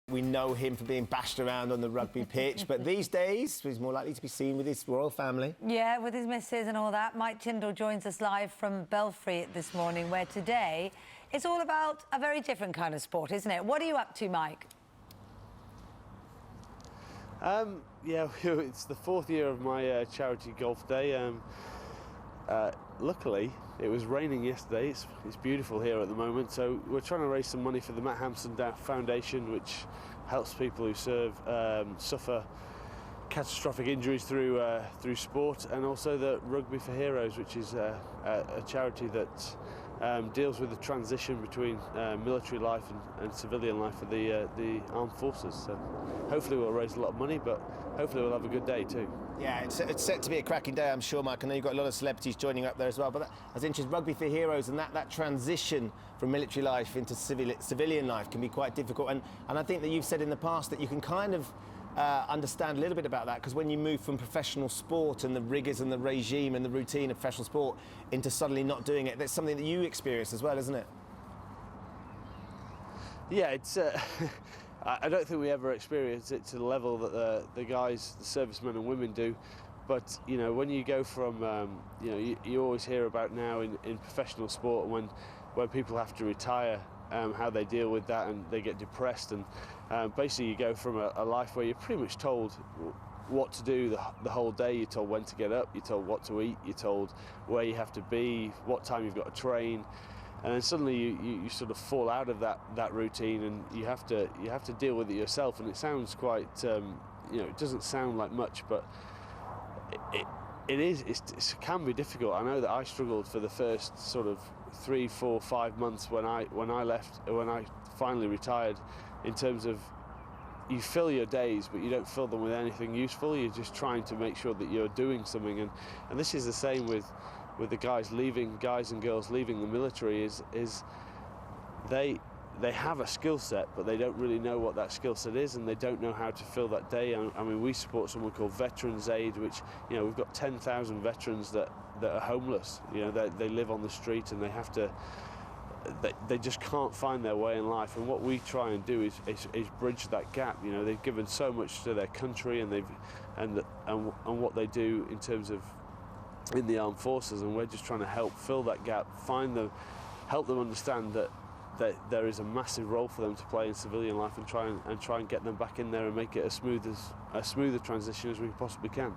We know him for being bashed around on the rugby pitch, but these days he's more likely to be seen with his royal family. Yeah, with his missus and all that. Mike Tindall joins us live from Belfry this morning, where today it's all about a very different kind of sport, isn't it? What are you up to, Mike? Yeah, it's the 4th year of my charity golf day. Luckily, it was raining yesterday. It's beautiful here at the moment, so we're trying to raise some money for the Hampson Foundation, which helps people who suffer catastrophic injuries through sport, and also the Rugby for Heroes, which is a charity that deals with the transition between military life and civilian life for the armed forces. So hopefully we'll raise a lot of money, but hopefully we'll have a good day too. Yeah, it's set to be a cracking day, I'm sure, Mike. I know you've got a lot of celebrities joining up there as well, but that's interesting. Rugby for Heroes and that transition from military life into civilian life can be quite difficult. And I think that you've said in the past that you can kind of understand a little bit about that, because when you move from professional sport and the rigours and the regime and the routine of professional sport into suddenly not doing it, that's something that you experience as well, isn't it? Yeah, it's. I don't think we ever experience it to the level that the guys, the servicemen and women do. But you know, when you go from, you always hear about now in professional sport when people have to retire, how they deal with that, and they get depressed, and basically you go from a life where you're pretty much told what to do the whole day. You're told when to get up, you're told what to eat, you're told where you have to be, what time you've got to train, and then suddenly you sort of fall out of that routine, and you have to deal with it yourself. And it sounds quite, it doesn't sound like much, but it can be difficult. I know that I struggled for the first sort of 3, 4, 5 months when I finally retired, in terms of you fill your days but you don't fill them with anything useful. You're just trying to make sure that you're doing something, and this is the same with the guys and girls leaving the military. Is they have a skill set, but they don't really know what that skill set is, and they don't know how to fill that day. I mean, we support someone called Veterans Aid, which, we've got 10,000 veterans that are homeless. They live on the street, and they just can't find their way in life. And what we try and do is bridge that gap. They've given so much to their country, and what they do in terms of in the armed forces, and we're just trying to help fill that gap, help them understand that there is a massive role for them to play in civilian life, and try and get them back in there and make it as smooth a transition as we possibly can.